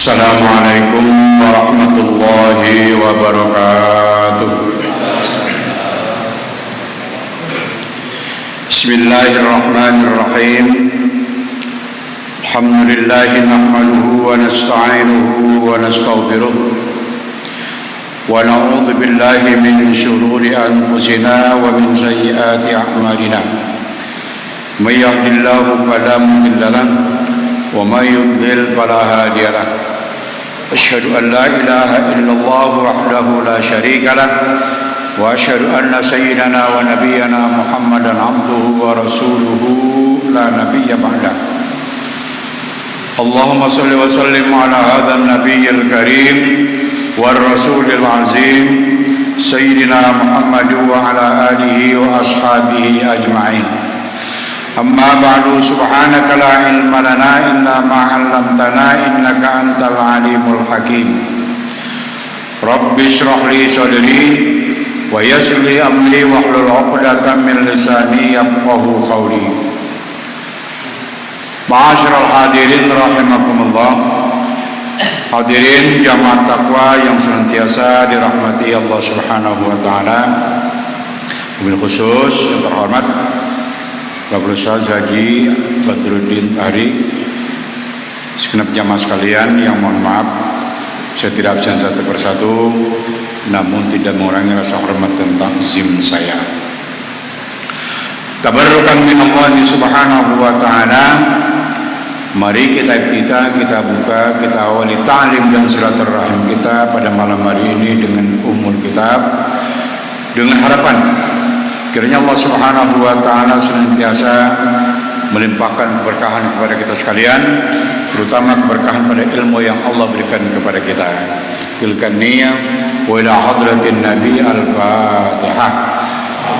Assalamualaikum warahmatullahi wabarakatuh. Bismillahirrahmanirrahim. Alhamdulillahi nahmaduhu wa nasta'inuhu wa nastaghfiruh wa na'udzu billahi min shururi anfusina wa min sayyiati a'malina. May yahdihillahu fala mudilla lahu wa may yudlil fala hadiya lahu. Asyhadu an la ilaha illallah wahdahu la syarika lah wa asyhadu anna sayyidana wa nabiyyana Muhammadan abduhu wa rasuluhu la nabiyya ba'dah. Allahumma salli wa sallim ala hadzal nabiyyil karim war rasulil azim sayyidina Muhammad wa ala alihi wa ashabihi ajma'in. Amma ba'du, subhanaka la ilma lana illa ma 'allamtana innaka antal alimul hakim. Rabbi shrah li sadri wa yassir li amri wahlul 'uqdatam min lisani yafqahu qawli. Ma'asyiral hadirin rahimakumullah. Hadirin jamaah takwa yang senantiasa dirahmati Allah Subhanahu wa taala. Wabil khusus yang terhormat Bapak Ustaz Haji Badruddin Tahri, segenap jamaah sekalian yang mohon maaf saya tidak absen satu persatu, namun tidak mengurangi rasa hormat tentang zim saya. Tabarrukan min Allah subhanahu wa ta'ala. Mari kita buka, kita awali ta'lim dan silaturahim kita pada malam hari ini dengan umul kitab, dengan harapan kiranya Allah Subhanahu wa taala senantiasa melimpahkan keberkahan kepada kita sekalian, terutama keberkahan pada ilmu yang Allah berikan kepada kita. Tilkan niyah wa ila hadratin nabi al-fatihah.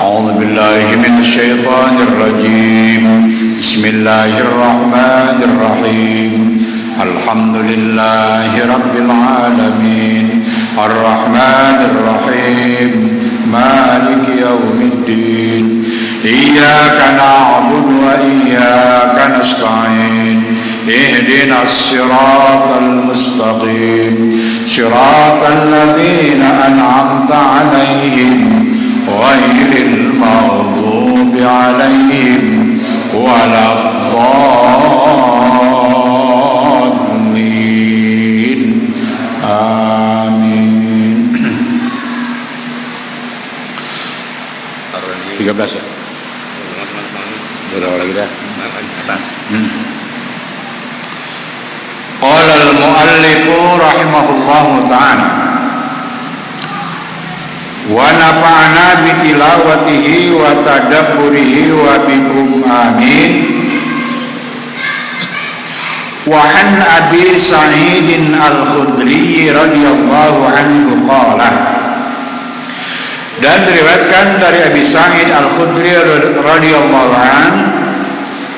A'udzu billahi minasy syaithanir rajim. Bismillahirrahmanirrahim. Alhamdulillahi rabbil alamin. Ar-rahmanir rahim. Maliki yaumiddin. Iyyaka na'budu wa iyyaka nasta'in. Ihdinas siratal mustaqim. Siratal ladzina an'amta 'alaihim ghairil maghdubi 'alaihim waladdallin. Amin. 13 ya? Berapa lagi dah? Atas. Qala al-muallifu rahimahullahu ta'ala wa nafa'ana bi tilawatihi wa tadabburihi wa bikum amin. Wa an Abi Sa'id al-Khudri radhiyallahu anhu qala, dan diriwayatkan dari Abi Sa'id al-Khudri radhiyallahu anhu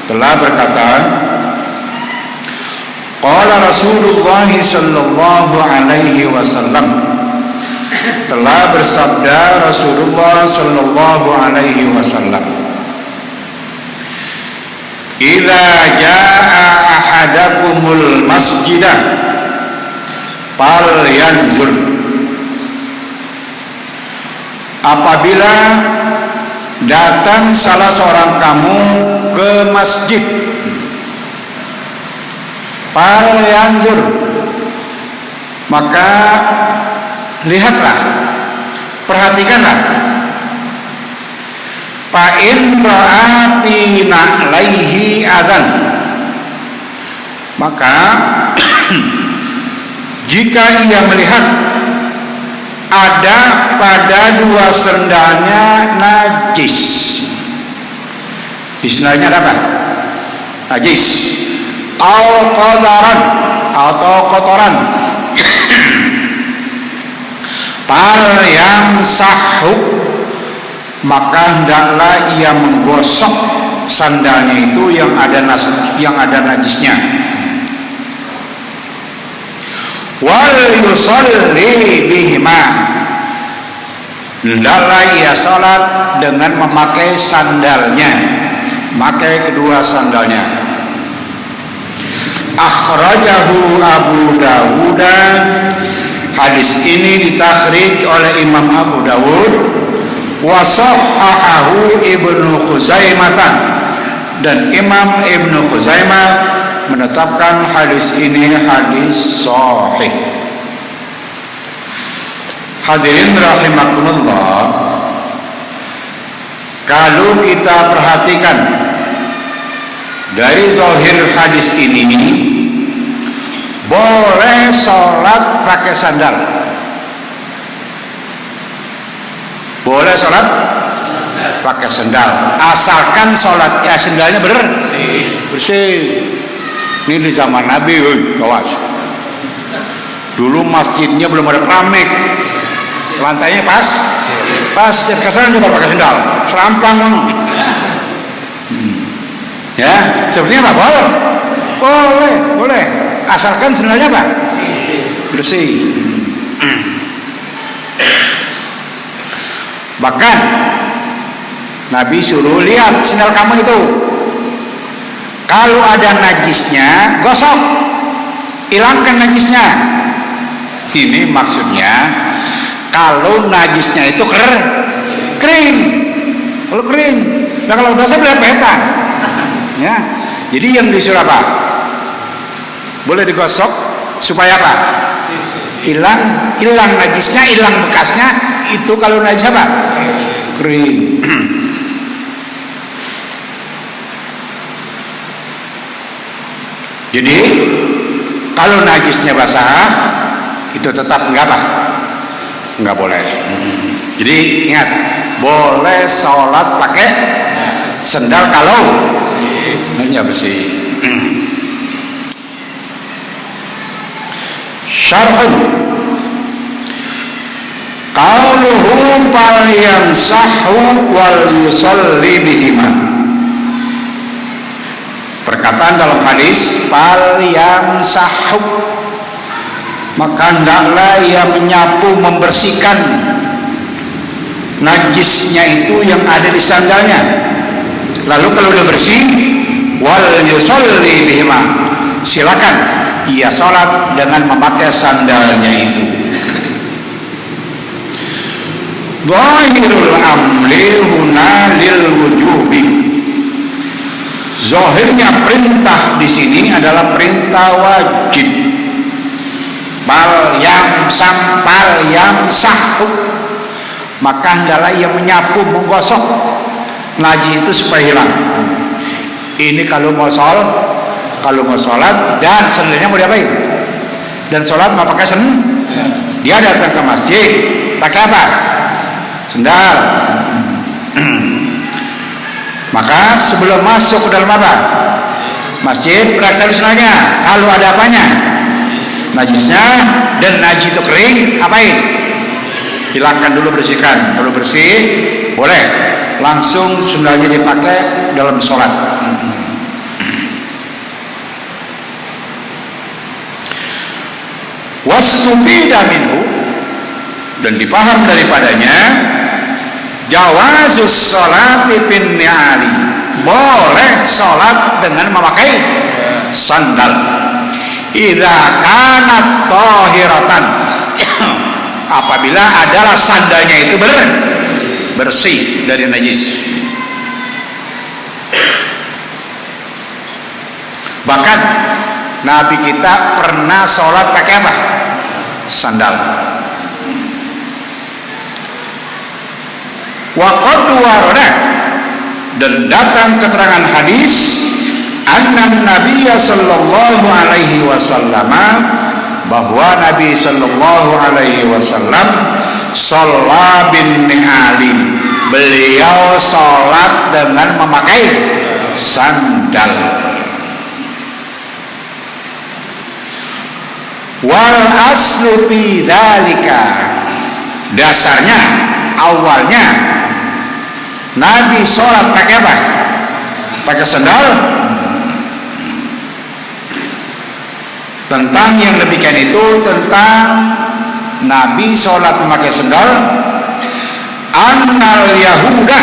telah berkata, qala Rasulullah sallallahu alaihi wasallam, telah bersabda Rasulullah sallallahu alaihi wasallam, idza jaa ahadakumul masjidah falyanzur, apabila datang salah seorang kamu ke masjid, falyanzur, maka lihatlah, perhatikanlah. Fa in ra'a fi na'laihi adzan, maka jika ia melihat ada pada dua sendalnya najis. Istilahnya apa? Najis. Atau kotoran. Fal yang sahuk, maka hendaklah ia menggosok sandalnya itu yang ada najisnya. Wal yusalli bihima, hendaklah ia salat dengan memakai sandalnya, memakai kedua sandalnya. akhrajahu Abu Dawud. Hadis ini ditakhrij oleh Imam Abu Dawud, wa sahhahahu Ibnu Khuzaimah, dan Imam Ibnu Khuzaimah menetapkan hadis ini hadis sahih. Hadirin rahimakumullah, kalau kita perhatikan dari zahir hadis ini, boleh sholat pakai sandal. Boleh sholat pakai sandal, asalkan sholatnya sandalnya bersih. Ini di zaman Nabi, awas. Dulu masjidnya belum ada keramik, lantainya pasir. Sekarang coba pakai sandal, serampang. Ya, sepertinya apa? Boleh. Asalkan sandalnya apa? Bersih. Bahkan Nabi suruh lihat sandal kamu itu, kalau ada najisnya gosok, hilangkan najisnya. Ini maksudnya kalau najisnya itu kering. Kalau kering, nah kalau basah berlepetan. Ya, jadi yang disuruh apa? Boleh digosok supaya apa? Hilang najisnya, hilang bekasnya. Itu kalau najis apa? Kering. Jadi kalau najisnya basah, itu tetap enggak boleh. Jadi ingat, boleh sholat pakai sendal kalau sandalnya bersih. Syarhun qauluhu fal yamsahu wal yusalli bihima. Perkataan dalam hadis fal yamsahu, maka hendaklah ia menyapu, membersihkan najisnya itu yang ada di sandalnya. Lalu kalau udah bersih, wal yusalli bihima, silakan ia sholat dengan memakai sandalnya itu. Zahirul amri huna lil wujubi. Zahirnya perintah di sini adalah perintah wajib. Bal yamsahu, maka hendaklah ia menyapu, menggosok najis itu supaya hilang. Ini kalau mau sholat dan sandalnya mau diapain? Dan sholat mau pakai dia datang ke masjid pakai apa? Sendal. Maka sebelum masuk ke dalam apa? Masjid, periksa sandalnya. Kalau ada apanya? Najisnya, dan najis itu kering, apain? Hilangkan dulu, bersihkan. Kalau bersih, boleh langsung sandalnya dipakai dalam sholat. Wastufida minhu, dan dipaham daripadanya jawazus sholati bin ni'ali, boleh sholat dengan memakai sandal idza kanat tahiratan, apabila adalah sandalnya itu bersih dari najis. Bahkan Nabi kita pernah sholat pakai apa? Sandal. Wa qad warada, dan datang keterangan hadis anna Nabiyya sallallahu alaihi wasallam, bahwa Nabi sallallahu alaihi wasallam shalla bin ni'ali, beliau sholat dengan memakai sandal. Wal aslu fi dzalika, dasarnya, awalnya Nabi sholat pakai apa? Pakai sandal. Tentang yang demikian itu, tentang Nabi sholat memakai sandal, annal yahuda,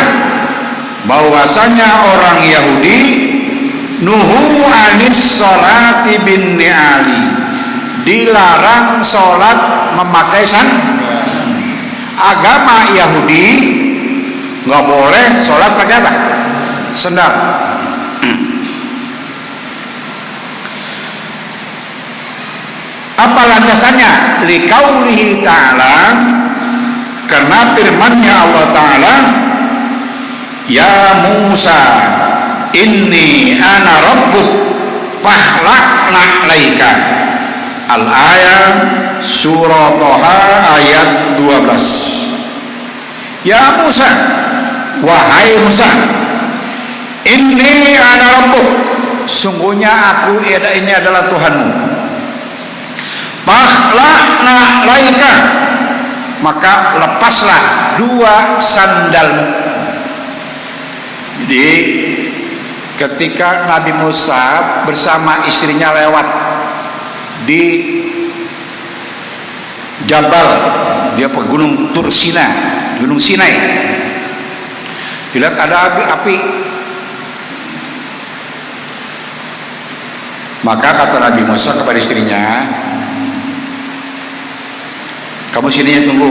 bahwasanya orang Yahudi nuhu anis sholati bin ni'ali, dilarang sholat memakai sandal. Agama Yahudi nggak boleh sholat pakai apa? Sandal. Apa landasannya? Liqaulihi ta'ala, karena firman-Nya Allah Ta'ala, ya Musa inni ana rabbuk fakhla'na 'alaika. Al-ayat surah Thaha ayat 12. Ya Musa, wahai Musa, inni ana rabbuk, sungguhnya aku ini adalah Tuhanmu. Fakhla'na 'alaika, maka lepaslah dua sandalmu. Jadi ketika Nabi Musa bersama istrinya lewat di Jabal, dia ke Gunung Tursina, Gunung Sinai, dilihat ada api. Maka kata Nabi Musa kepada istrinya, kamu sini tunggu,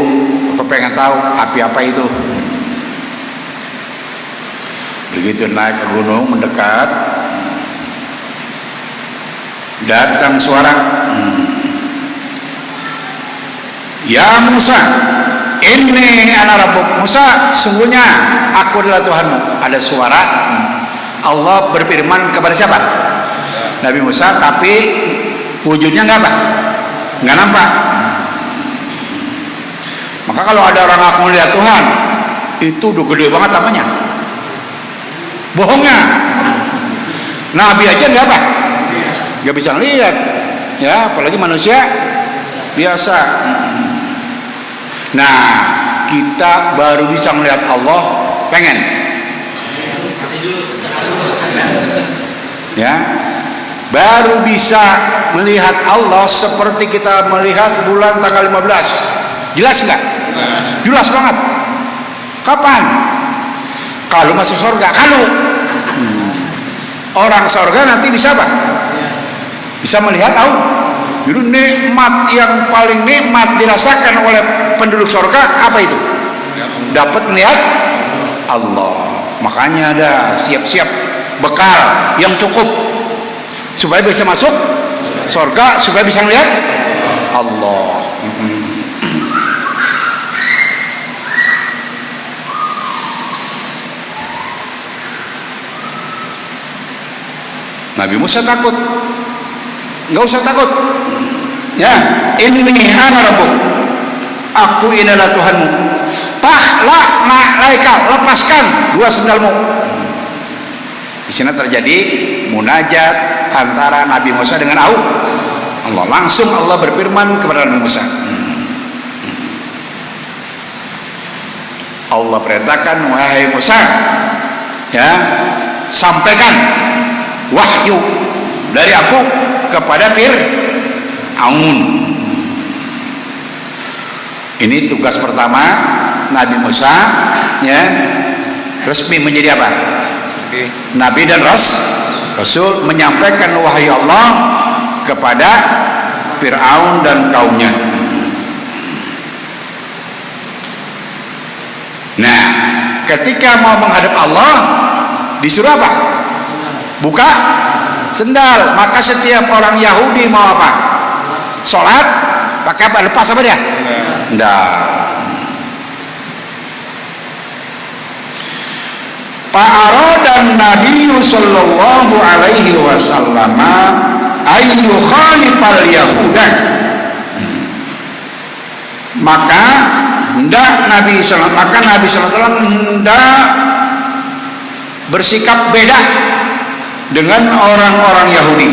aku pengen tahu api apa itu. Begitu naik ke gunung, mendekat, datang suara, ya Musa, ini ana rabbuk. Musa, sungguhnya aku adalah Tuhanmu. Ada suara, Allah berfirman kepada siapa? Nabi Musa, tapi wujudnya nggak apa? Nggak nampak. Maka kalau ada orang ngaku melihat Tuhan, itu udah gede banget namanya. Bohongnya. Nabi aja nggak apa? Nggak bisa lihat, ya, apalagi manusia biasa. Nah, kita baru bisa melihat Allah, pengen? Ya, baru bisa melihat Allah seperti kita melihat bulan tanggal 15. Jelas nggak? Jelas banget. Kapan? Kalau masuk surga. Kalau orang surga nanti bisa apa? Bisa melihat Allah. Jadi nikmat yang paling nikmat dirasakan oleh penduduk surga apa itu? Dapat melihat Allah. Makanya ada siap-siap bekal yang cukup supaya bisa masuk surga, supaya bisa melihat Allah. Nabi Musa takut. Nggak usah takut. Ya, inni ana rabbuk, aku ini adalah Tuhanmu. Fakhla'na 'alaika, lepaskan dua sandalmu. Di sini terjadi munajat antara Nabi Musa dengan Allah. Langsung Allah berfirman kepada Nabi Musa. Allah perintahkan, wahai Musa, ya, sampaikan wahyu dari aku kepada Fir'aun. Ini tugas pertama Nabi Musa, ya, resmi menjadi apa? Nabi dan Rasul, menyampaikan wahyu Allah kepada Fir'aun dan kaumnya. Nah, ketika mau menghadap Allah, disuruh apa? Buka sendal. Maka setiap orang Yahudi mau apa? Sholat pakai apa? Lepas apa dia? Sendal. Fa'aradan Nabi sallallahu alaihi wasallam ayyu khalifal yahuda. Maka Nabi sallallahu alaihi wasallam hendak bersikap beda dengan orang-orang Yahudi.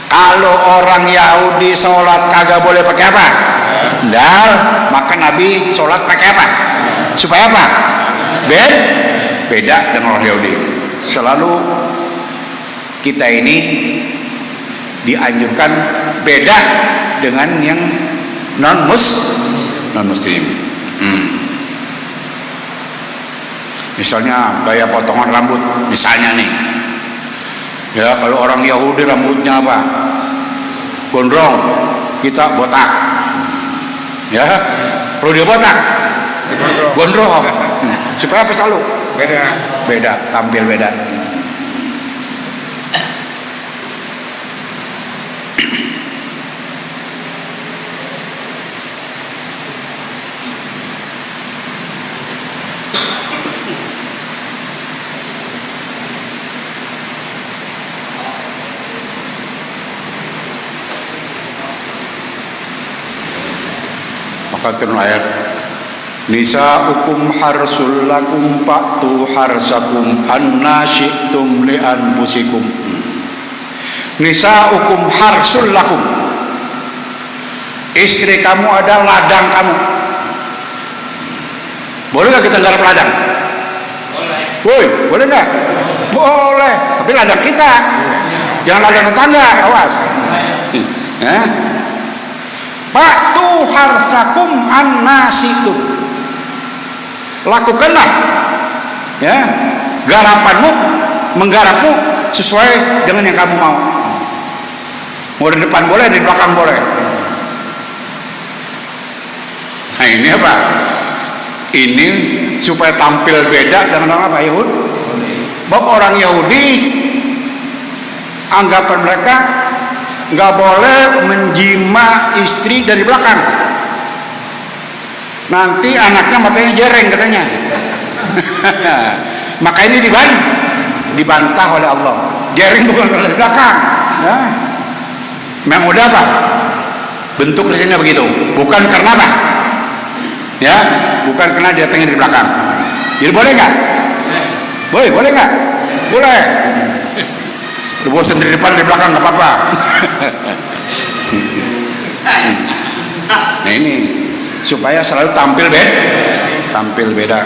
Kalau orang Yahudi sholat kagak boleh pakai apa? Sandal. Maka Nabi sholat pakai apa? Supaya apa? Beda dengan orang Yahudi. Selalu kita ini dianjurkan beda dengan yang non muslim. Misalnya gaya potongan rambut, misalnya nih, Ya, kalau orang Yahudi rambutnya apa? Gondrong, kita botak. Ya, perlu dia botak. Gondrong. Supaya apa selalu? Beda, tampil beda. Turun ayat nisa'ukum harsul lakum fa'tu harsakum anna syi'tum li anfusikum. Nisa'ukum harsul lakum, istri kamu adalah ladang kamu. Boleh gak kita garap ladang? Boleh. Boleh gak? Boleh, tapi ladang kita, jangan ladang tetangga, awas. Fa'tu harsakum annasitum, lakukanlah ya garapanmu, menggarapmu sesuai dengan yang kamu mau. Mau di depan boleh, di belakang boleh. Nah ini apa? Ini supaya tampil beda dengan orang apa? Yahudi. Sebab orang Yahudi anggapan mereka nggak boleh menjima istri dari belakang, nanti anaknya matanya jereng katanya. Maka ini dibantah oleh Allah. Jereng bukan dari belakang ya. Memang udah apa bentuk resepnya begitu, bukan karena apa ya, bukan karena dia datangnya dari belakang. Jadi boleh nggak? Boleh nggak? Boleh. Lu bosan dari depan, dari belakang nggak apa-apa. Nah ini supaya selalu tampil beda.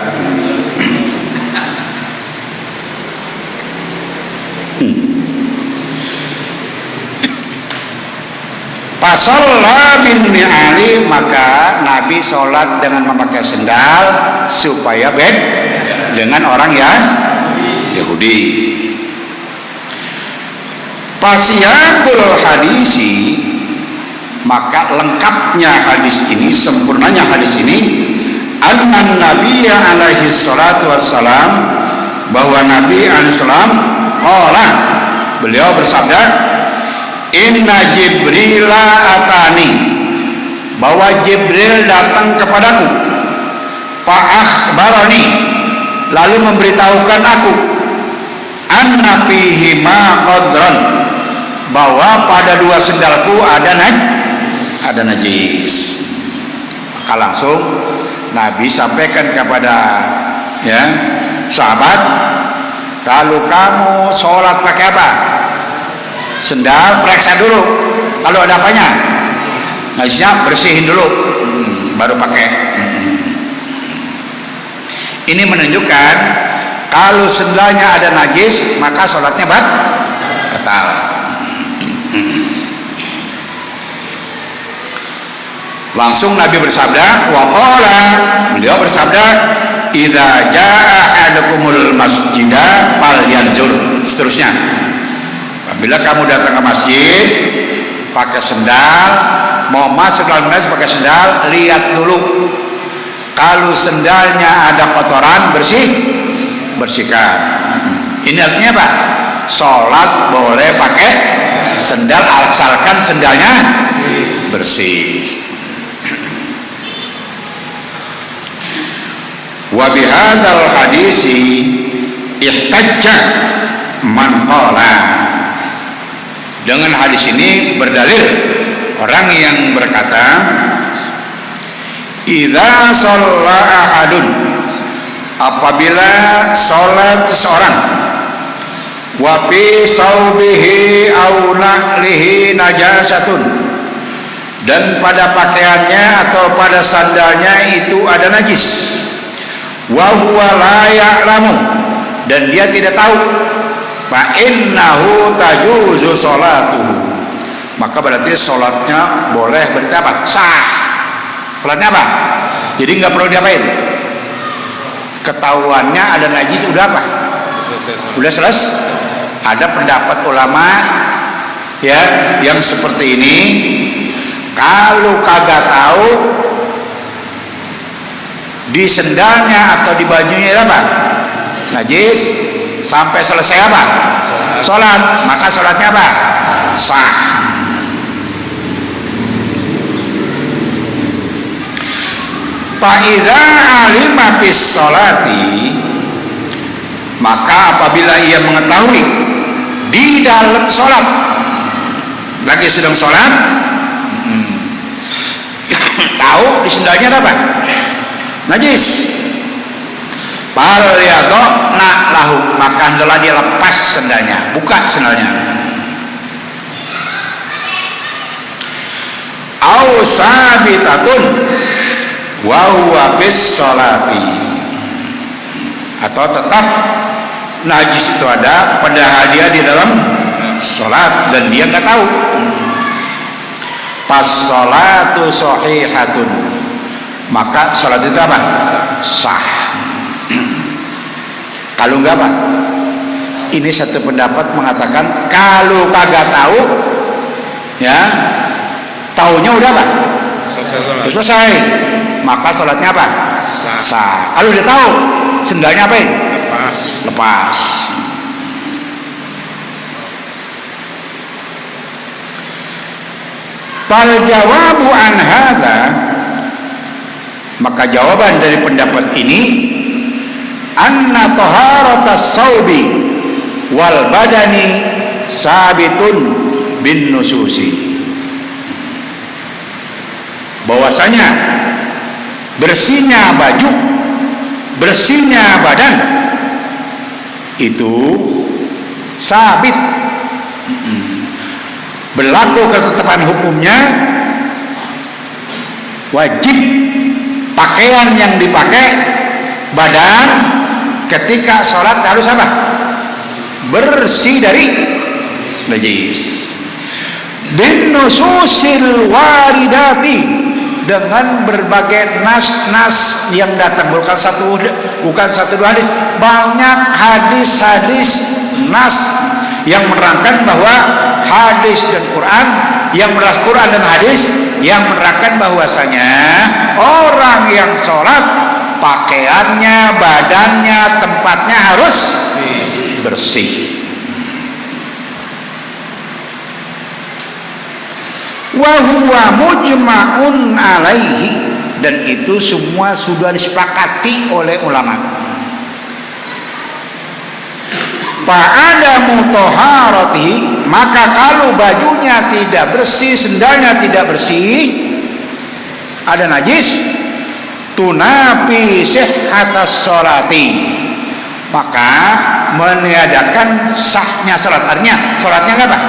Fasalla bin ni'ali, maka Nabi sholat dengan memakai sendal supaya beda dengan orang ya Yahudi. Fasiyakul hadisi, maka lengkapnya hadis ini, sempurnanya hadis ini, anna nabiyya alaihi salatu wassalam, bahwa Nabi alaihi salam qala, beliau bersabda, inna jibrila atani, bahwa Jibril datang kepadaku, fa akhbarani, lalu memberitahukan aku, anna fihi ma qadran, bahwa pada dua sendalku ada najis. Maka langsung Nabi sampaikan kepada ya sahabat, kalau kamu sholat pakai apa? Sendal, periksa dulu kalau ada apanya, najisnya bersihin dulu, baru pakai. Ini menunjukkan kalau sendalnya ada najis maka sholatnya batal. Langsung Nabi bersabda, waqala, beliau bersabda, idza jaa ahadukumul masjida falyanzur, seterusnya. Apabila kamu datang ke masjid pakai sendal, mau masuk dalam masjid pakai sendal, lihat dulu kalau sendalnya ada kotoran, bersihkan. Ini artinya apa? Sholat boleh pakai sendal asalkan sendalnya bersih. Wa bihadzal hadisi ihtajja man qala, dengan hadis ini berdalil orang yang berkata, idza shalla ahadun, apabila sholat seseorang, wa fi saubihi aw na'lihi najasatun, dan pada pakaiannya atau pada sandalnya itu ada najis, wa huwa la ya'lamu, dan dia tidak tahu, fa innahu tajuzu sholatuhu, maka berarti sholatnya boleh, berarti apa? Sah. Sholatnya apa? Jadi nggak perlu diapain, ketahuannya ada najis udah apa? Udah selesai. Ada pendapat ulama ya yang seperti ini, kalau kagak tahu di sendalnya atau di bajunya apa najis sampai selesai apa sholat, maka sholatnya apa sah. Fa'idza alima bis sholati, maka apabila ia mengetahui di dalam sholat, lagi sedang sholat, tahu di sendalnya ada apa najis, fal yadha lahu, maka hendaklah dia lepas sendalnya, buka sendalnya. Au sabitatun wa huwa bis sholati, atau tetap najis itu ada padahal dia di dalam sholat dan dia nggak tahu. Pas sholatu sahihatun, maka sholat itu apa sah. Kalau enggak apa, ini satu pendapat mengatakan kalau kagak tahu ya, taunya udah apa selesai, maka sholatnya apa sah. Kalau udah tahu sendalnya apa lepas. Fal jawabu an hadza, maka jawaban dari pendapat ini, anna taharatas saubi wal badani sabitun bin nususi, bahwasanya bersihnya baju, bersihnya badan itu sabit, berlaku ketetapan hukumnya, wajib pakaian yang dipakai badan ketika sholat harus apa bersih dari najis. Bin nususil waridati, dengan berbagai nas-nas yang datang, bukan satu dua hadis, banyak hadis-hadis nas yang menerangkan bahwa hadis dan Quran, yang meras Quran dan hadis yang menerangkan bahwasanya orang yang sholat pakaiannya, badannya, tempatnya harus bersih. Wa huwa mujma'un alaihi, dan itu semua sudah disepakati oleh ulama. Fa'ada mutahharati, maka kalau bajunya tidak bersih, sendalnya tidak bersih, ada najis, tunafi sihhatas sholati, maka meniadakan sahnya salat. Artinya salatnya enggak apa?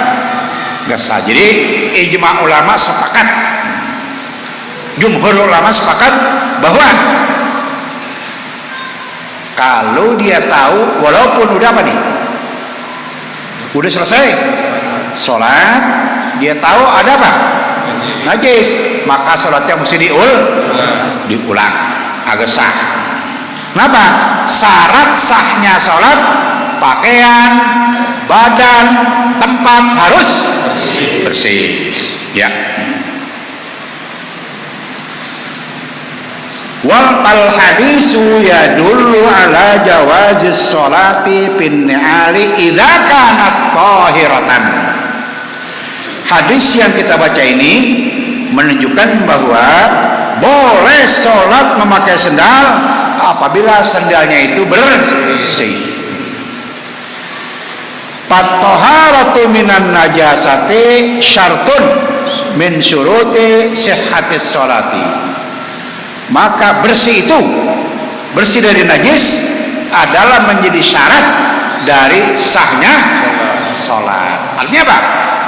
Enggak sah. Jadi ijma ulama sepakat, jumhur ulama sepakat bahwa kalau dia tahu, walaupun udah apa nih, udah selesai sholat, dia tahu ada apa najis, maka sholatnya mesti diulang agak sah. Kenapa? Syarat sahnya sholat, pakaian, badan, tempat harus bersih ya. Wal hadisu yadullu ala jawazis sholati bin ni'ali idza kanat tahiratan. Hadis yang kita baca ini menunjukkan bahwa boleh sholat memakai sendal apabila sendalnya itu bersih. At-taharatu minan najasati syartun min syuruti sihhatis sholati. Maka bersih itu, bersih dari najis adalah menjadi syarat dari sahnya sholat. Artinya apa?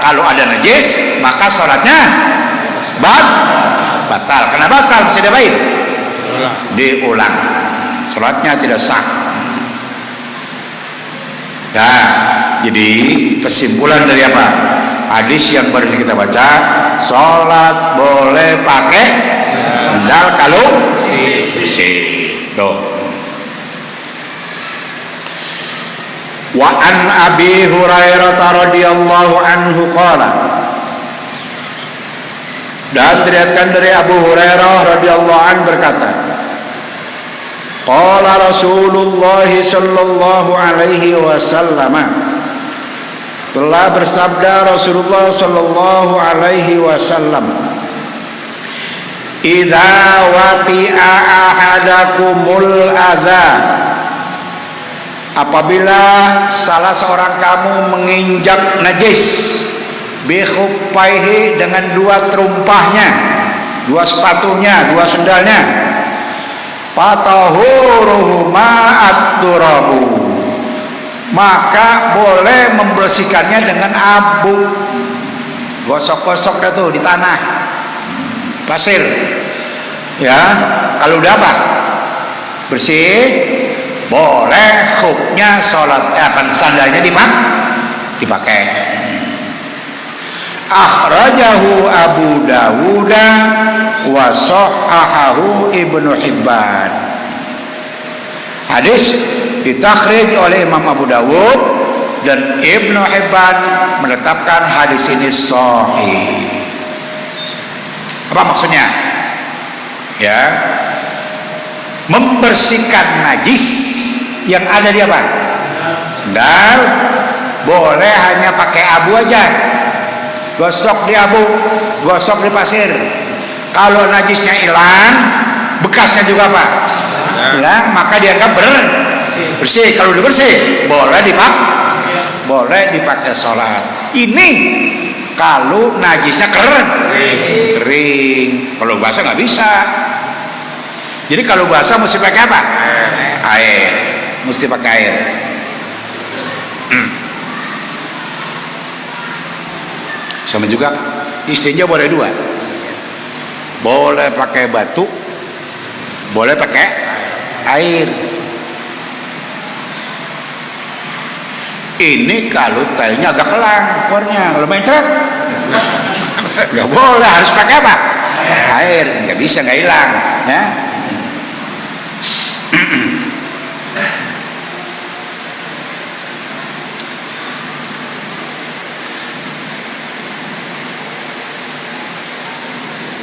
Kalau ada najis maka sholatnya batal. Kenapa batal? Mesti diapain? Diulang. Sholatnya tidak sah. Ya, jadi kesimpulan dari apa? Hadis yang baru kita baca, sholat boleh pakai sendal kalau bersih. Tuh. Wa an Abi Hurairah radhiyallahu anhu qala, dan diriwayatkan dari Abu Hurairah radhiyallahu anhu berkata, qala Rasulullah sallallahu alaihi wasallam, telah bersabda Rasulullah sallallahu alaihi wasallam, idza wati'a ahadakumul adza, apabila salah seorang kamu menginjak najis bikhuffaihi, dengan dua terumpahnya, dua sepatunya, dua sendalnya, fatahuruhu ma'at-turabu, maka boleh membersihkannya dengan abu. Gosok-gosok dah tuh di tanah, pasir, ya. Kalau udah apa? Bersih, boleh khufnya sholat, sandalnya dipakai. Akhrajahu Abu Dawud wa sahhahahu Ibnu Hibban. Hadis ditakhrij oleh Imam Abu Dawud dan Ibnu Hibban menetapkan hadis ini sahih. Apa maksudnya? Ya, membersihkan najis yang ada di apa? Sendal, boleh hanya pakai abu aja. Gosok di abu, gosok di pasir. Kalau najisnya hilang, bekasnya juga apa? Hilang, maka dianggap bersih. Kalau udah bersih, boleh dipakai sholat. Ini kalau najisnya kering. Kalau basah nggak bisa. Jadi kalau basah mesti pakai apa? Air. Mesti pakai air. Sama juga istinja boleh dua. Boleh pakai batu, boleh pakai air. Ini kalau tainya agak kelang keluarnya, kalau main truk nggak boleh, harus pakai apa? Air. Nggak bisa, nggak hilang, ya.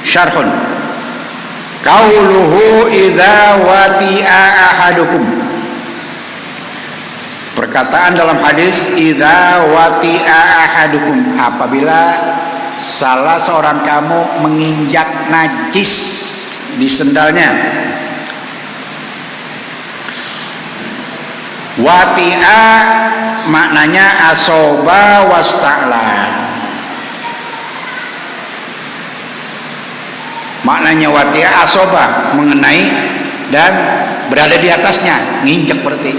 Syarhun, qauluhu idza wati'a ahadukum, perkataan dalam hadis idza wati'a ahadukum, apabila salah seorang kamu menginjak najis di sendalnya. Wati'a maknanya asoba wasta'la, maknanya wati'a asoba, mengenai dan berada di atasnya, nginjek berarti.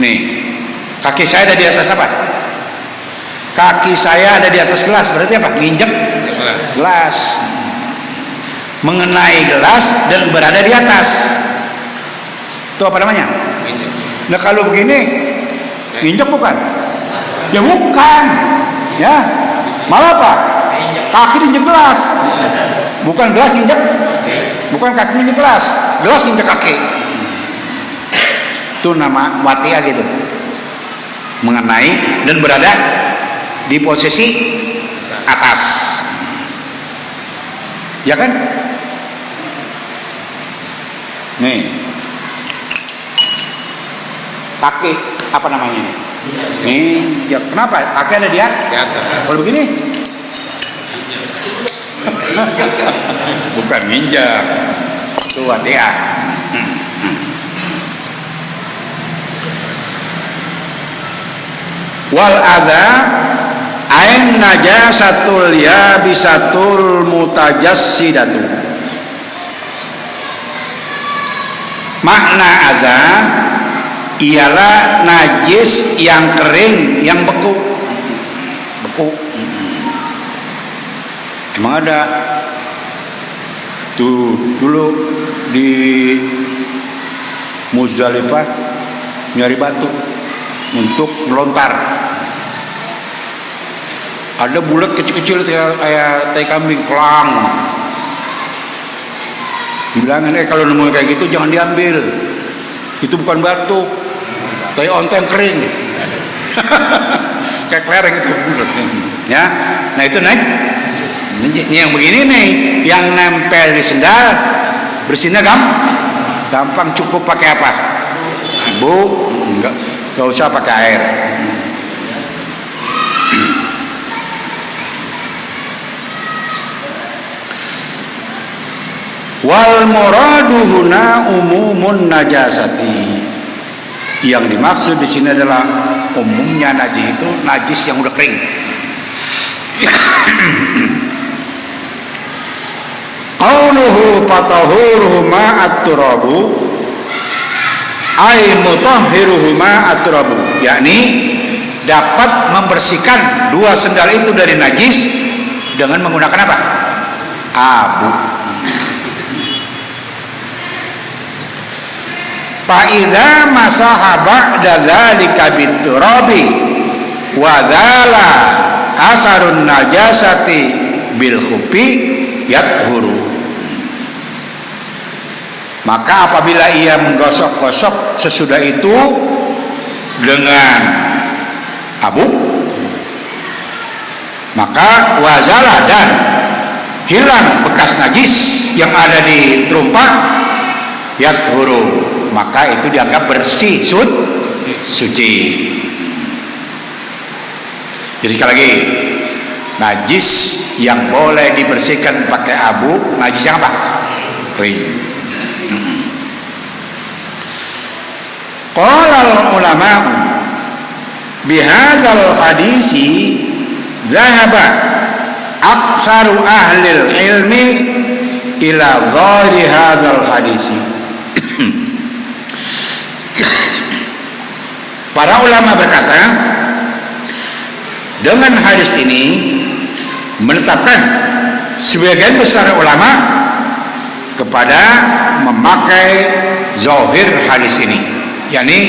Nih, kaki saya ada di atas apa? Kaki saya ada di atas gelas, berarti apa? Nginjek gelas, mengenai gelas dan berada di atas. Itu apa namanya? Nah kalau begini, nginjek bukan? Ya bukan, ya. Malah apa? Kaki diinjek gelas. Bukan gelas nginjek, bukan kaki nginjek gelas, gelas nginjek kaki. Itu nama wati'a gitu, mengenai dan berada di posisi atas, ya kan? Nih, kaki apa namanya ini? Nginjek. Kenapa? Kaki ada di atas. Kalau begini? Bukan nginjak, itu wati'ah. Wal adza ain najasatul yabisatul mutajassidatu. Makna adza ialah najis yang kering, yang beku. Emang ada tuh dulu di Muzdalifah nyari batu untuk melontar, ada bulat kecil-kecil kayak tai kambing, kelang. Bilangin kalau nemu kayak gitu jangan diambil, itu bukan batu, toy onteng kering. Kayak kelereng itu ya. Nah itu naik yang begini nih yang nempel di sendal bersihnya gampang, cukup pakai apa? Bu, enggak usah pakai air. Wal muradu huna umumun najasati. Yang dimaksud di sini adalah umumnya najis itu najis yang udah kering. Qauluhu fatahhuruhu ma'at turabu ay mutahhiruhu ma'at turabu, yakni dapat membersihkan dua sendal itu dari najis dengan menggunakan apa? Abu. Fa'idha masaha ba'da dzalika biturabi wa dzala asarun najasati bil khuffi yathuru. Maka apabila ia menggosok-gosok sesudah itu dengan abu, maka wazala dan hilang bekas najis yang ada di terumpak yathuru, maka itu dianggap bersih, suci. Jadi sekali lagi, najis yang boleh dibersihkan pakai abu, najis yang apa? Kering. Qala ulama bihadzal hadisi dhahaba aktsaru ahlil ilmi ila ghairi hadzal hadisi. Para ulama berkata, dengan hadis ini menetapkan sebagian besar ulama kepada memakai zahir hadis ini, yakni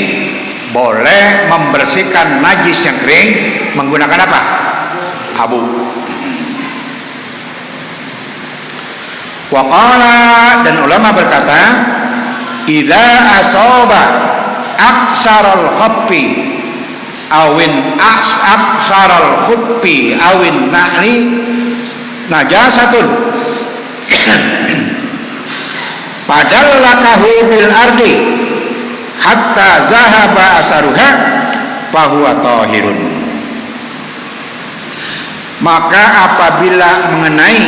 boleh membersihkan najis yang kering menggunakan apa? Abu. Waqala, dan ulama berkata, idza asaba aksaral khuffi awin aksaral khuffi awin na'li najasatun padallakahu bil ardi hatta zahaba asaruha fahuwa tahirun. Maka apabila mengenai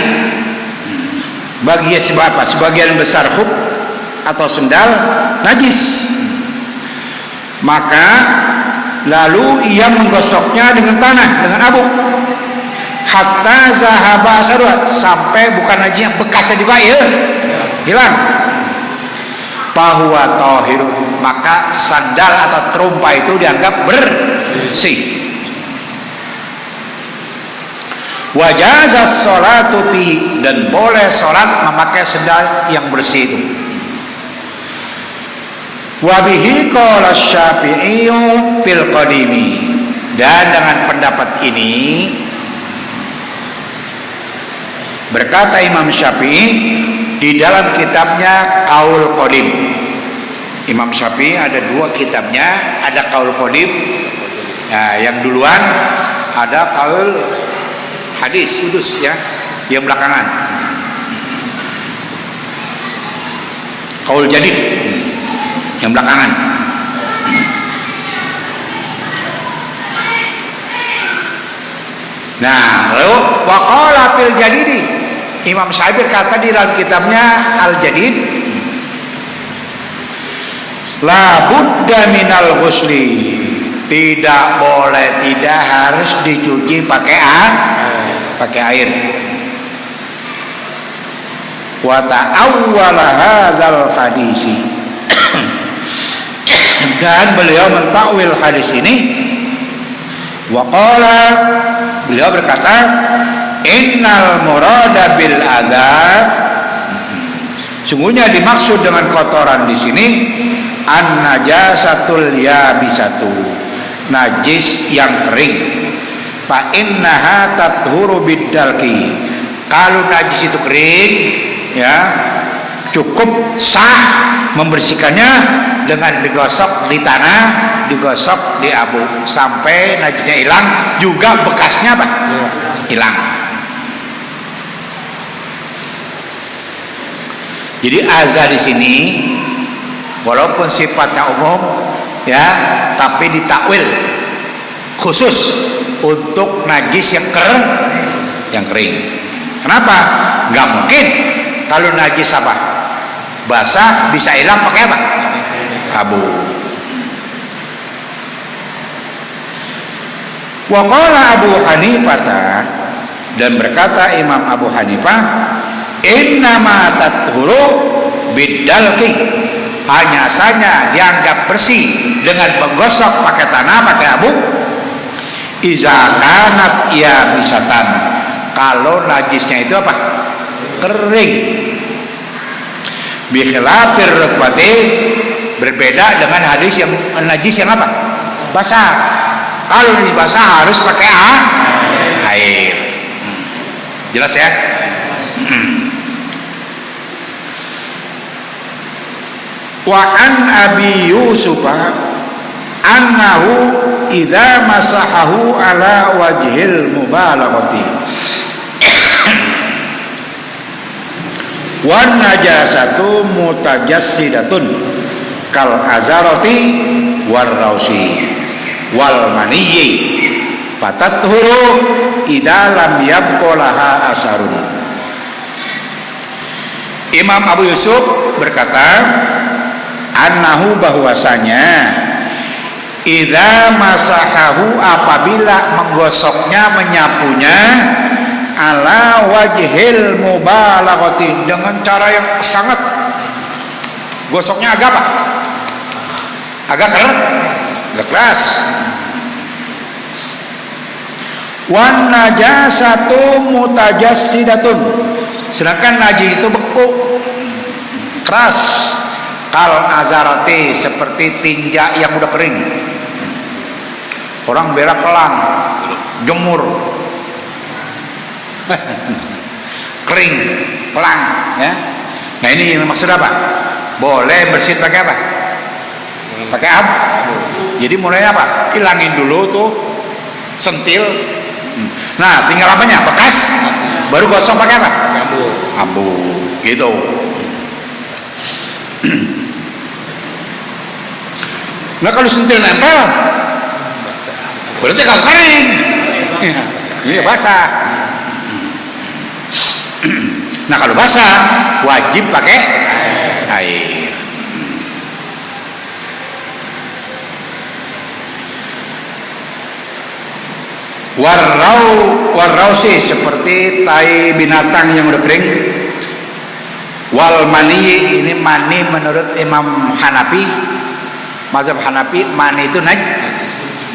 sebagian besar khuf atau sendal najis, maka lalu ia menggosoknya dengan tanah, dengan abu, hatta zahaba asaruha, sampai bukan najis, bekasnya juga hilang. Fahuwa tahirun, maka sandal atau terumpa itu dianggap bersih. Wajazas sholatu fi, dan boleh sholat memakai sandal yang bersih itu. Wabihi qala Syafi'i fil qadimi, dan dengan pendapat ini berkata Imam Syafi'i di dalam kitabnya Qaul Qadim. Imam Syafi'i ada dua kitabnya, ada Qaul Qadim. Nah, yang duluan ada Qaul Hadis Sudus ya, yang belakangan Qaul Jadid yang belakangan. Nah, lalu waqala fil jadidi, Imam Syafi'i berkata di dalam kitabnya Al-Jadid, la budda minal ghusli, tidak boleh, tidak harus dicuci pakai air. Wa ta'awwala hadzal hadisi, dan beliau mentakwil hadis ini. Wa qala, beliau berkata, innal murada bil adzab, sungguhnya dimaksud dengan kotoran di sini an najasatul yabisatu, najis yang kering. Fa innaha tathuru biddalki, kalau najis itu kering ya, cukup sah membersihkannya dengan digosok di tanah, digosok di abu sampai najisnya hilang, juga bekasnya apa? Hilang. Jadi azza di sini walaupun sifatnya umum ya, tapi ditakwil khusus untuk najis yang kering. Kenapa? Gak mungkin kalau najis apa? Basah bisa hilang pakai apa? Abu. Wa qala Abu Hanifah, dan berkata Imam Abu Hanifah, innama tathuru bidalki, hanya saja dianggap bersih dengan menggosok pakai tanah, pakai abu. Iza kanat ya bisatan, kalau najisnya itu apa? Kering. Bi khilafir rutbati, berbeda dengan hadis yang najis yang apa? Basah. Kalau di basah harus pakai air. Jelas ya? Wa an Abi Yusuf annahu idza masahahu ala wajhil mubalaghati wan najasatu mutajassidatun kal azarati war rausi wal maniyyi fatathuru idza lam yabqa laha asarun. Imam Abu Yusuf berkata, annahu, bahwasanya idza masahahu, apabila menggosoknya, menyapunya, ala wajhil mubalaghati, dengan cara yang sangat, gosoknya agak apa? Agak keras. Wan najasatu mutajassidatun, sedangkan najis itu beku, keras. Kal azarati, seperti tinja yang udah kering. Orang berak kelang, jemur, kering, kelang, ya. Nah ini maksud apa? Boleh bersihin pakai apa? Pakai abu. Jadi mulai apa? Hilangin dulu tuh, sentil. Nah tinggal apanya? Bekas. Baru gosok pakai apa? Abu. Gitu. Nah kalau sentil nempel berarti kalau kering, ini basah. Nah kalau basah wajib pakai air. Warrausi, seperti tai binatang yang udah kering. Wal mani, ini mani menurut Imam Hanafi, mazhab Hanafi, mani itu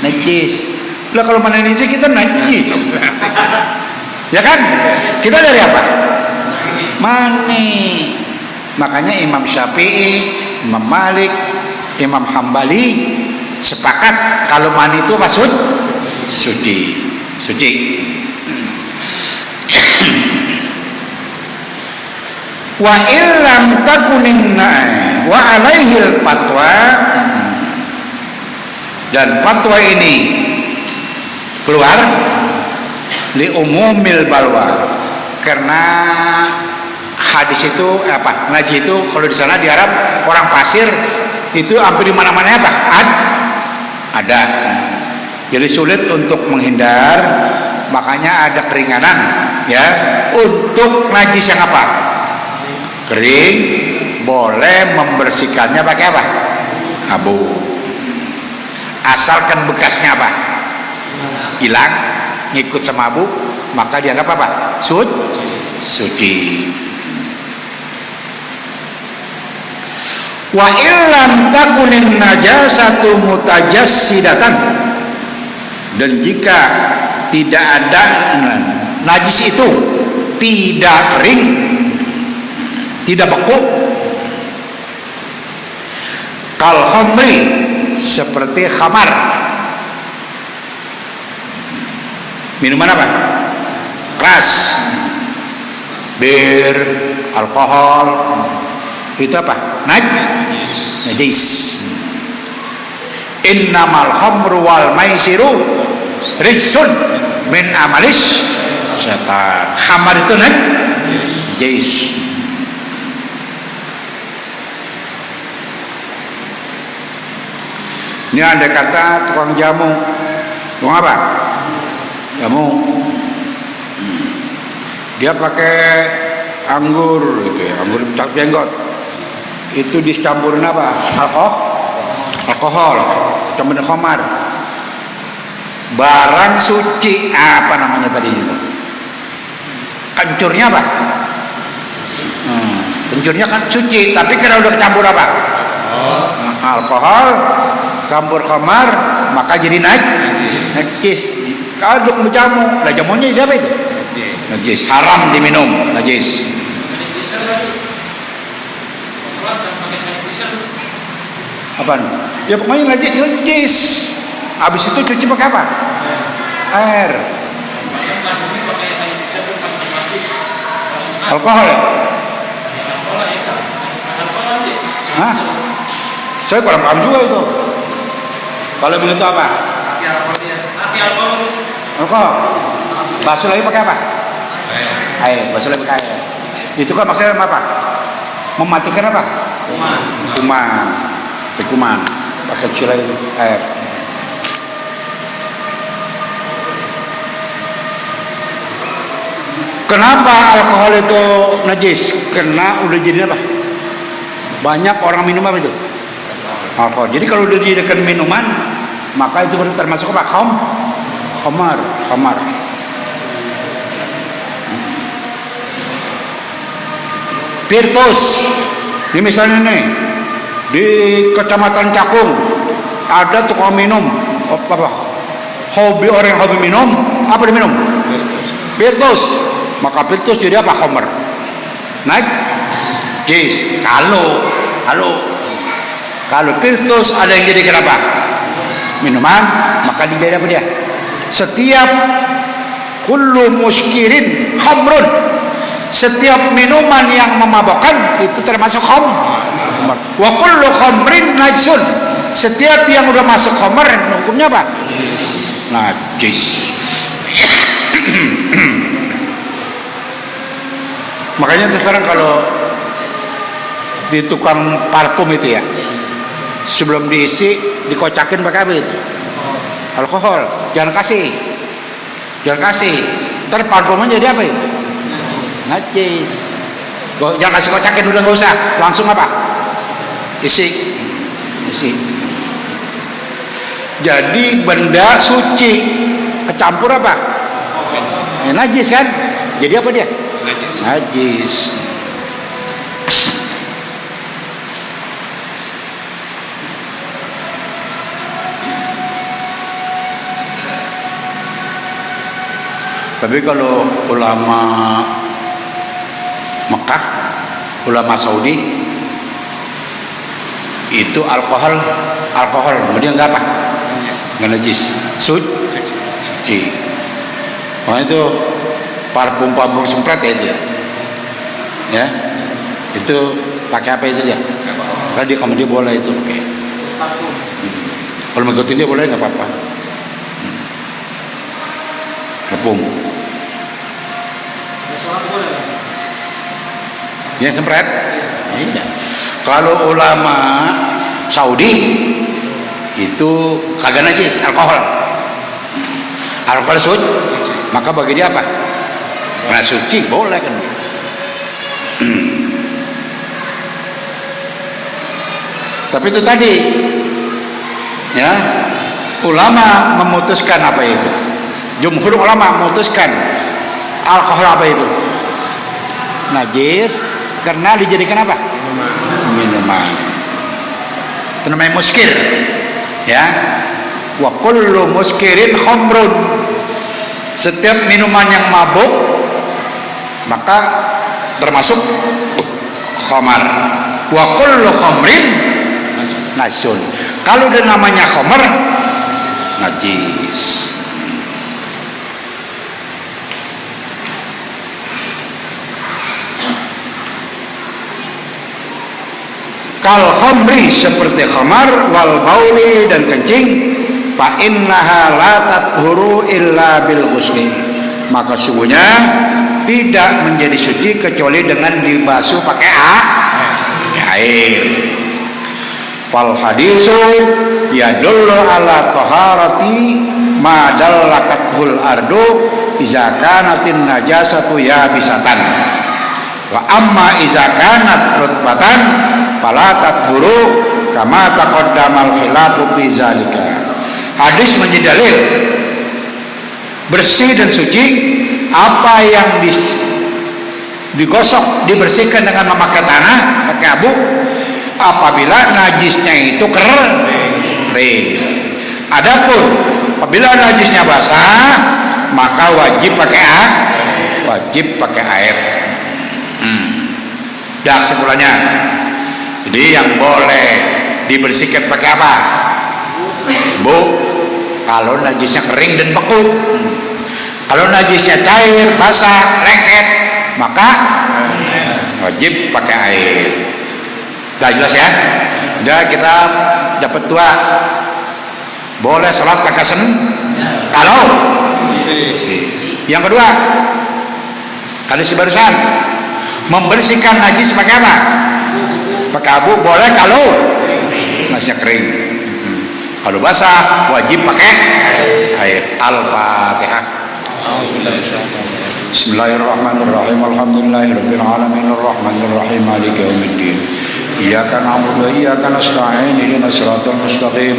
najis. Lah kalau mani najis kita najis. Ya kan? Kita dari apa? Mani. Makanya Imam Syafi'i, Imam Malik, Imam Hambali sepakat kalau mani itu maksud suci. Wa illam takunin wa alaihil fatwa, dan fatwa ini keluar li umumil balwa, karena hadis itu apa? Najis itu kalau di sana di Arab orang pasir itu hampir di mana-mana apa? Ada. Jadi sulit untuk menghindar, makanya ada keringanan ya untuk najis yang apa? Kering, boleh membersihkannya pakai apa? Abu. Asalkan bekasnya apa? Hilang, ngikut sama abu, maka dianggap apa? Suci. Wa illam takunin najasatu mutajassidatan, dan jika tidak ada najis itu tidak kering, tidak beku, kal khamri, seperti khamar, minuman apa? Keras, bir, alkohol, itu apa? Najis. Innamal khamru wal maisiru rijsun min amalis syaitan. Khamar itu najis. Ini ada kata tukang jamu. Tukang apa? Jamu. Dia pakai anggur gitu ya, anggur cap jenggot. Itu dicampurin apa? Alkohol. Campurin khamar. Barang suci apa namanya tadi itu? Kencurnya apa? Kencurnya kan suci, tapi karena udah kecampur apa? Alkohol campur khamar, maka jadi najis. Kalau duk jamu, lah jamunya jadi apa itu? Najis, haram diminum, najis. Apaan? Ya pokoknya najis. Habis itu cuci pakai apa? Air. Alkohol ya? Hah? Saya kurang paham juga itu. Kalau begitu apa? Alkohol. Basuh lagi pakai apa? Air. Basuh lagi pakai air. Itu kan maksudnya apa? Mematikan apa? Kuman. Pakai cilai air. Kenapa alkohol itu najis? Karena udah jadi apa? Banyak orang minum apa itu? Alkohol. Jadi kalau udah dijadikan minuman, maka itu berarti termasuk apa? Khamar. Pirtus. Ini misalnya nih di Kecamatan Cakung ada tukang minum apa? Orang yang hobi minum apa diminum? Pirtus. Maka pirtus jadi apa? Khamar. Najis. Kalau pirtus ada yang jadi kenapa? Minuman, maka dijadi apa dia? Setiap kullu muskirin khamrun. Setiap minuman yang memabukkan itu termasuk khamr. Wa kullu khamrin najsun. Setiap yang udah masuk khamr hukumnya apa? Najis. Makanya sekarang kalau di tukang parfum itu ya, sebelum diisi dikocakin pakai apa itu? Alkohol. Jangan kasih. Ntar parfumnya jadi apa itu? Najis. Jangan kasih kocakin, udah nggak usah. Langsung apa? Isi. Jadi benda suci kecampur apa? Najis kan? Jadi apa dia? Najis. Tapi kalau ulama Mekah, ulama Saudi itu alkohol, kemudian nggak apa? Nggak najis, suci. Makanya itu parfum semprot ya itu ya, itu pakai apa itu dia? Kalau dia boleh itu oke. Kalau mengikuti dia boleh nggak apa-apa. Parfum. Yang semprot? Iya. Kalau ulama Saudi itu kagak najis alkohol suci, maka bagi dia apa? Karena suci boleh kan? Tapi itu tadi ya, ulama memutuskan apa itu? Jumhur ulama memutuskan alkohol apa itu? Najis karena dijadikan apa? Minuman. Itu namanya muskir ya. Wa kullu muskirin khamrun. Setiap minuman yang mabuk maka termasuk khamar. Wa kullu khamrin najsun. Kalau udah namanya khamar najis. kal khamri, seperti khamar, wal bauli, dan kencing, fa innaha la tathuru illa bil ghusli, maka sungguhnya tidak menjadi suci kecuali dengan dibasuh pakai air. Fal hadisu yadullu ala taharati ma dallakatul ardu iza kanatin najasatu yabisatan, wa amma iza kanat rutbatan fala tathuru kama taqaddamal khilafu fi zalika. Hadis menjadi dalil bersih dan suci apa yang digosok, dibersihkan dengan memakai tanah, pakai abu, apabila najisnya itu kering. Adapun apabila najisnya basah, maka wajib pakai air. Dah kesimpulannya. Jadi yang boleh dibersihkan pakai apa? Bu, kalau najisnya kering dan beku. Kalau najisnya cair, basah, lengket, maka wajib pakai air. Udah jelas ya? Udah, kita dapat dua. Boleh sholat pakai kalau yang kedua, hadis barusan, membersihkan najis pakai apa? Pakai abu boleh kalau najisnya kering. Kalau basah wajib pakai air. Al-Fatihah. Bismillahirrahmanirrahim. Alhamdulillahirabbil alamin arrahmanir rahim maliki yaumiddin. Iyyaka na'budu wa iyyaka nasta'in ihdinas siratal mustaqim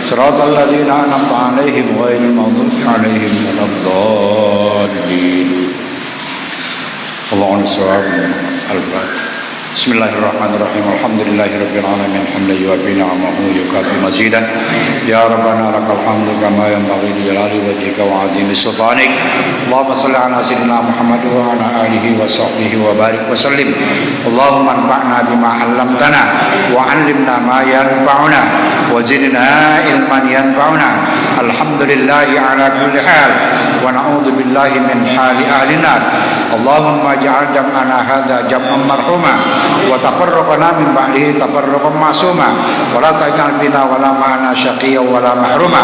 siratal ladzina an'amta 'alaihim ghairil maghdubi 'alaihim waladdallin. Allahumma shalli al-Fatihah. Bismillahirrahmanirrahim. Alhamdulillahirabbil alamin hamdan yuwaffi ni'amahu yukafi mazidah. Ya rabbana lakal hamdu kama yanbaghi li jalali wajhika wa 'azimi sultanik. Allahumma shalli ala sayyidina Muhammad wa ala alihi wa sahbihi wa barik wa sallim. Allahumma anfa'na bima 'allamtana wa 'allimna ma yanfa'una wa zidna ilman yanfa'una. Alhamdulillahi ala kulli hal wa na'udzu billahi min hali ahli nar. Allahumma ij'al jam'ana hadza jam'an marhuma wa tafarraqana min ba'dihi tafarraqan ma'suma wa la taj'al bina wa la ma'ana syaqiyyan wa la mahruma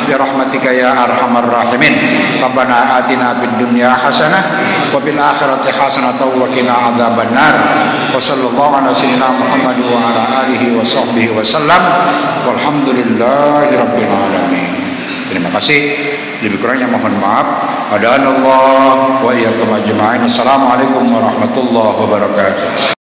bi rahmatika ya arhamar rahimin. Rabbana atina fid dunya hasanah wa fil akhirati hasanah wa qina adzabannar. Wa sallallahu ala sayyidina Muhammad wa ala alihi wa sahbihi wa sallam. Walhamdulillahi rabbil alamin. Terima kasih. Lebih kurangnya mohon maaf. Adanallah wa iyyakum ajma'in. Assalamualaikum warahmatullahi wabarakatuh.